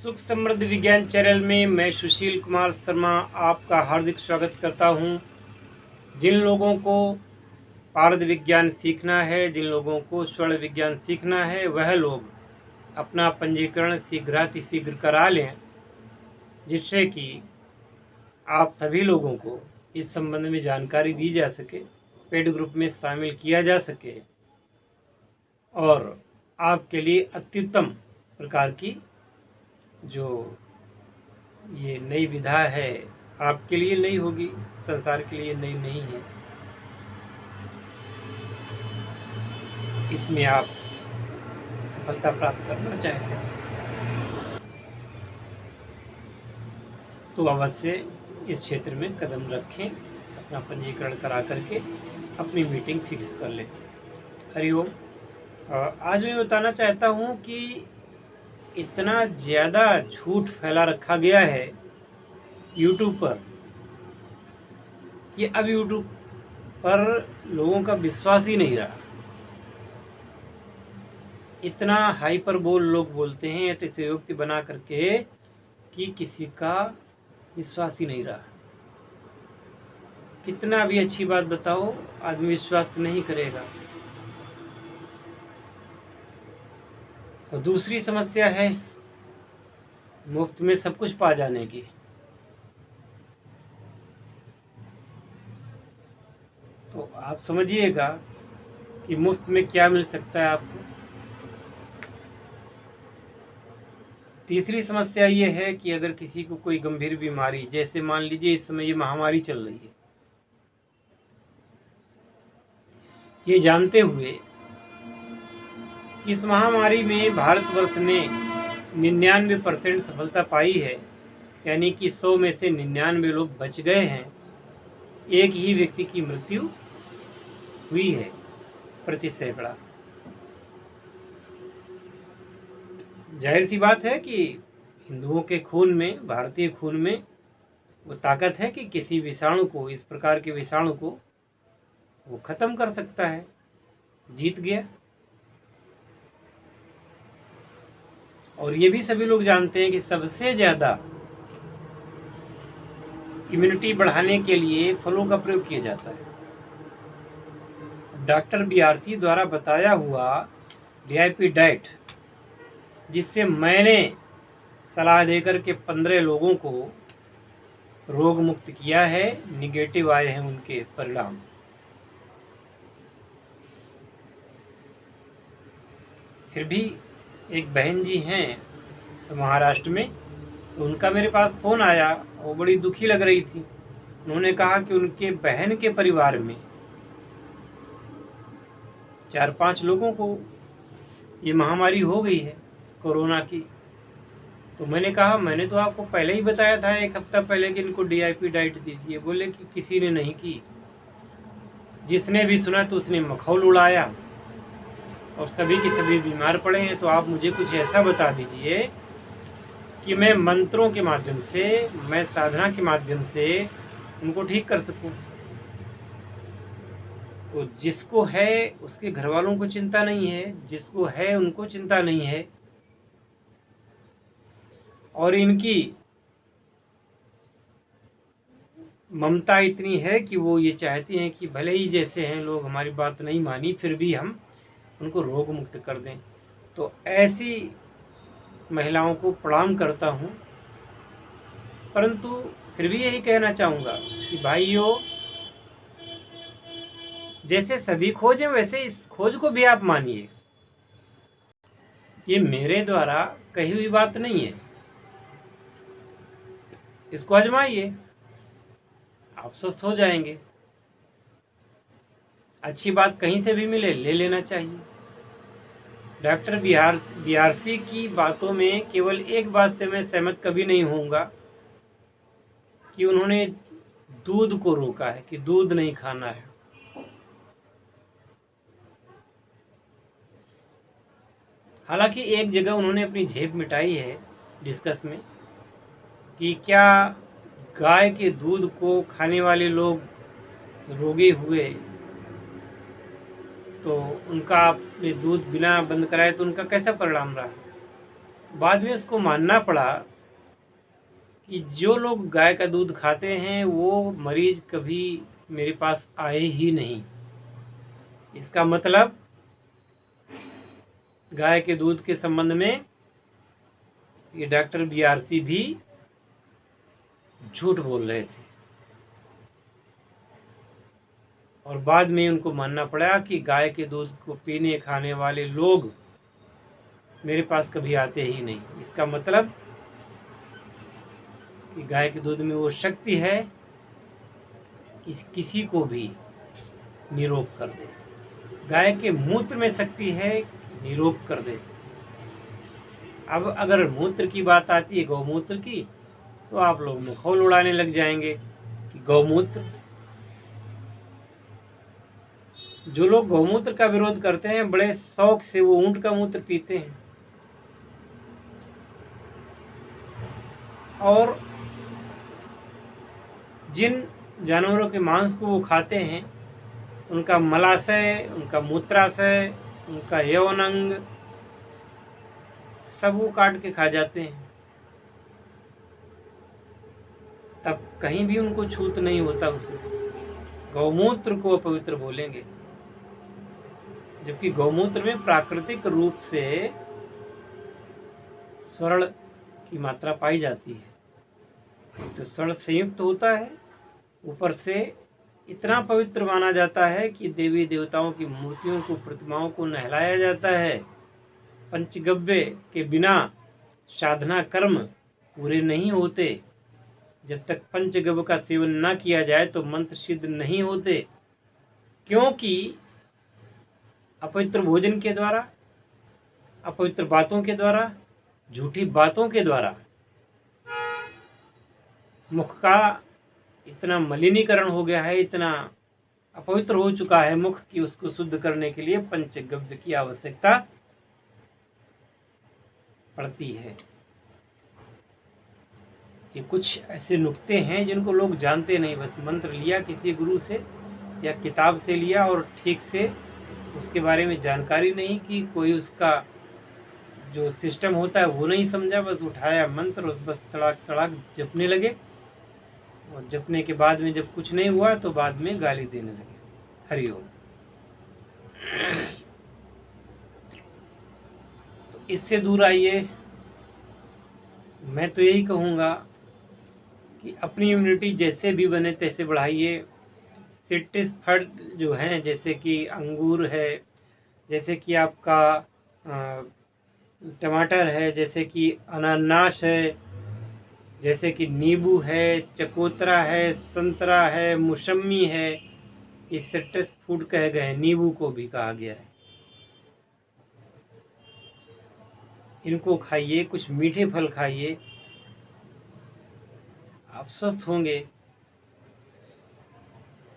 सुख समृद्ध विज्ञान चैनल में मैं सुशील कुमार शर्मा आपका हार्दिक स्वागत करता हूं। जिन लोगों को पारद विज्ञान सीखना है, जिन लोगों को स्वर्ण विज्ञान सीखना है, वह लोग अपना पंजीकरण शीघ्रातिशीघ्र करा लें, जिससे कि आप सभी लोगों को इस संबंध में जानकारी दी जा सके, पेड ग्रुप में शामिल किया जा सके और आपके लिए अत्युत्तम प्रकार की जो ये नई विधा है, आपके लिए नई होगी, संसार के लिए नई नहीं है। इसमें आप सफलता प्राप्त करना चाहते हैं तो अवश्य इस क्षेत्र में कदम रखें, अपना पंजीकरण करा करके अपनी मीटिंग फिक्स कर लें। हरिओम। आज मैं बताना चाहता हूँ कि इतना ज़्यादा झूठ फैला रखा गया है यूट्यूब पर, ये अब यूट्यूब पर लोगों का विश्वास ही नहीं रहा। इतना हाइपरबोल लोग बोलते हैं, अतिशयोक्ति बना करके कि किसी का विश्वास ही नहीं रहा। कितना भी अच्छी बात बताओ, आदमी विश्वास नहीं करेगा। और दूसरी समस्या है मुफ्त में सब कुछ पा जाने की। तो आप समझिएगा कि मुफ्त में क्या मिल सकता है आपको। तीसरी समस्या ये है कि अगर किसी को कोई गंभीर बीमारी, जैसे मान लीजिए इस समय ये महामारी चल रही है, ये जानते हुए इस महामारी में भारतवर्ष ने 99% सफलता पाई है, यानी कि 100 में से 99 लोग बच गए हैं, एक ही व्यक्ति की मृत्यु हुई है प्रति सैकड़ा। जाहिर सी बात है कि हिंदुओं के खून में, भारतीय खून में वो ताकत है कि किसी विषाणु को, इस प्रकार के विषाणु को वो खत्म कर सकता है। जीत गया। और ये भी सभी लोग जानते हैं कि सबसे ज़्यादा इम्यूनिटी बढ़ाने के लिए फलों का प्रयोग किया जाता है। डॉक्टर बीआरसी द्वारा बताया हुआ डीआईपी डाइट, जिससे मैंने सलाह देकर के 15 लोगों को रोग मुक्त किया है, निगेटिव आए हैं उनके परिणाम। फिर भी एक बहन जी हैं महाराष्ट्र में, तो उनका मेरे पास फ़ोन आया, वो बड़ी दुखी लग रही थी। उन्होंने कहा कि उनके बहन के परिवार में 4-5 लोगों को ये महामारी हो गई है कोरोना की। तो मैंने कहा, मैंने तो आपको पहले ही बताया था 1 हफ्ता पहले कि इनको डीआईपी डाइट दीजिए। बोले कि किसी ने नहीं की। जिसने भी सुना तो उसने मखौल उड़ाया और सभी के सभी बीमार पड़े हैं। तो आप मुझे कुछ ऐसा बता दीजिए कि मैं मंत्रों के माध्यम से, मैं साधना के माध्यम से उनको ठीक कर सकूं। तो जिसको है उसके घर वालों को चिंता नहीं है, जिसको है उनको चिंता नहीं है। और इनकी ममता इतनी है कि वो ये चाहती हैं कि भले ही जैसे हैं लोग हमारी बात नहीं मानी, फिर भी हम उनको रोग मुक्त कर दें। तो ऐसी महिलाओं को प्रणाम करता हूँ, परंतु फिर भी यही कहना चाहूँगा कि भाइयों, जैसे सभी खोजें वैसे इस खोज को भी आप मानिए। ये मेरे द्वारा कही हुई बात नहीं है, इसको आजमाइए, आप स्वस्थ हो जाएंगे। अच्छी बात कहीं से भी मिले ले लेना चाहिए। डॉक्टर बीआरसी की बातों में केवल एक बात से मैं सहमत कभी नहीं होऊंगा कि उन्होंने दूध को रोका है, कि दूध नहीं खाना है। हालांकि एक जगह उन्होंने अपनी झेप मिटाई है डिस्कस में कि क्या गाय के दूध को खाने वाले लोग रोगी हुए तो उनका आपने दूध बिना बंद कराए तो उनका कैसा परिणाम रहा। बाद में उसको मानना पड़ा कि जो लोग गाय का दूध खाते हैं वो मरीज कभी मेरे पास आए ही नहीं। इसका मतलब गाय के दूध के संबंध में ये डॉक्टर बीआरसी भी झूठ बोल रहे थे, और बाद में उनको मानना पड़ा कि गाय के दूध को पीने खाने वाले लोग मेरे पास कभी आते ही नहीं। इसका मतलब कि गाय के दूध में वो शक्ति है कि किसी को भी निरोग कर दे। गाय के मूत्र में शक्ति है निरोग कर दे। अब अगर मूत्र की बात आती है, गौमूत्र की, तो आप लोग मखौल उड़ाने लग जाएंगे कि गौमूत्र। जो लोग गौमूत्र का विरोध करते हैं बड़े शौक से वो ऊंट का मूत्र पीते हैं, और जिन जानवरों के मांस को वो खाते हैं उनका मलाशय, उनका मूत्राशय, उनका यौन अंग सब वो काट के खा जाते हैं, तब कहीं भी उनको छूत नहीं होता उसमें। गौमूत्र को अपवित्र बोलेंगे, जबकि गौमूत्र में प्राकृतिक रूप से स्वर्ण की मात्रा पाई जाती है। तो स्वर्ण संयुक्त होता है, ऊपर से इतना पवित्र माना जाता है कि देवी देवताओं की मूर्तियों को, प्रतिमाओं को नहलाया जाता है। पंचगव्य के बिना साधना कर्म पूरे नहीं होते। जब तक पंचगव्य का सेवन न किया जाए तो मंत्र सिद्ध नहीं होते, क्योंकि अपवित्र भोजन के द्वारा, अपवित्र बातों के द्वारा, झूठी बातों के द्वारा मुख का इतना मलिनीकरण हो गया है, इतना अपवित्र हो चुका है मुख, कि उसको शुद्ध करने के लिए पंचगव्य की आवश्यकता पड़ती है। ये कुछ ऐसे नुक्ते हैं जिनको लोग जानते नहीं, बस मंत्र लिया किसी गुरु से या किताब से लिया और ठीक से उसके बारे में जानकारी नहीं की, कोई उसका जो सिस्टम होता है वो नहीं समझा, बस उठाया मंत्र और बस सड़ाक सड़ाक जपने लगे, और जपने के बाद में जब कुछ नहीं हुआ तो बाद में गाली देने लगे। हरिओम। तो इससे दूर आइए। मैं तो यही कहूँगा कि अपनी इम्यूनिटी जैसे भी बने तैसे बढ़ाइए। सिट्रस फल जो हैं, जैसे कि अंगूर है, जैसे कि आपका टमाटर है, जैसे कि अनानास है, जैसे कि नींबू है, चकोतरा है, संतरा है, मौसमी है, ये सिट्रस फूड कहे गए हैं, नींबू को भी कहा गया है। इनको खाइए, कुछ मीठे फल खाइए, आप स्वस्थ होंगे।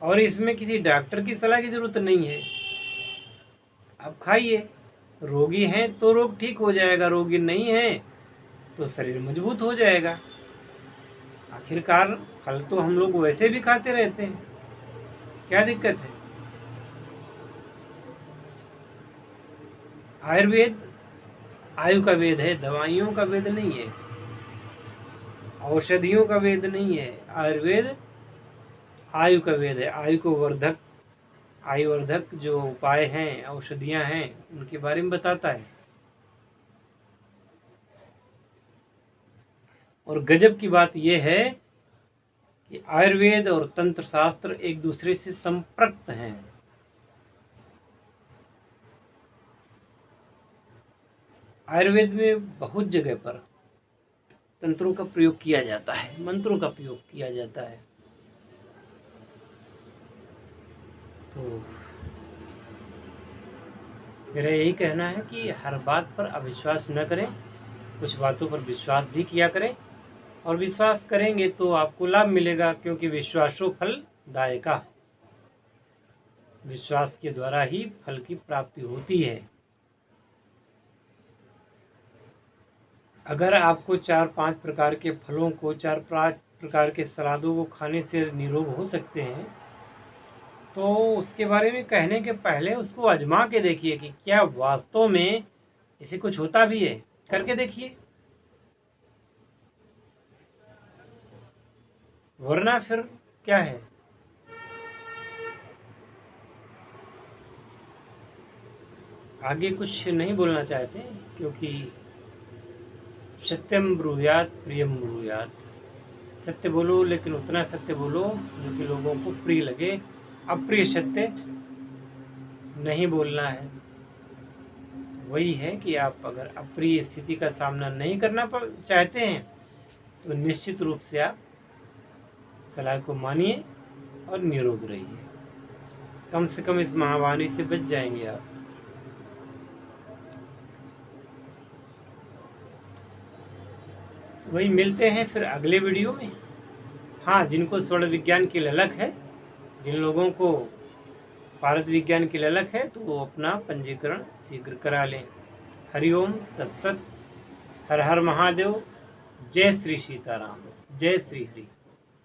और इसमें किसी डॉक्टर की सलाह की जरूरत नहीं है, आप खाइए। रोगी हैं तो रोग ठीक हो जाएगा, रोगी नहीं है तो शरीर मजबूत हो जाएगा। आखिरकार फल तो हम लोग वैसे भी खाते रहते हैं, क्या दिक्कत है। आयुर्वेद आयु का वेद है, दवाइयों का वेद नहीं है, औषधियों का वेद नहीं है। आयुर्वेद आयु का वेद है। आयु को वर्धक, आयुवर्धक जो उपाय हैं, औषधियां हैं, उनके बारे में बताता है। और गजब की बात यह है कि आयुर्वेद और तंत्र शास्त्र एक दूसरे से संपृक्त हैं। आयुर्वेद में बहुत जगह पर तंत्रों का प्रयोग किया जाता है, मंत्रों का प्रयोग किया जाता है। तो मेरा यही कहना है कि हर बात पर अविश्वास न करें, कुछ बातों पर विश्वास भी किया करें, और विश्वास करेंगे तो आपको लाभ मिलेगा, क्योंकि विश्वासो फल दायका। विश्वास के द्वारा ही फल की प्राप्ति होती है। अगर आपको 4-5 प्रकार के फलों को, 4-5 प्रकार के सलादों को खाने से निरोग हो सकते हैं, तो उसके बारे में कहने के पहले उसको आजमा के देखिए कि क्या वास्तव में इसे कुछ होता भी है। करके देखिए। वरना फिर क्या है। आगे कुछ नहीं बोलना चाहते क्योंकि सत्यम ब्रूयात प्रियम ब्रूयात। सत्य बोलो, लेकिन उतना सत्य बोलो जो कि लोगों को प्रिय लगे। अप्रिय सत्य नहीं बोलना है। वही है कि आप अगर अप्रिय स्थिति का सामना नहीं करना चाहते हैं तो निश्चित रूप से आप सलाह को मानिए और निरोग रहिए। कम से कम इस महामारी से बच जाएंगे आप। वही मिलते हैं फिर अगले वीडियो में। हाँ, जिनको स्वर्ण विज्ञान की ललक है, जिन लोगों को पारद विज्ञान की ललक है, तो वो अपना पंजीकरण शीघ्र करा लें। हरिओम तत्सत। हर हर महादेव। जय श्री सीताराम। जय श्री हरि।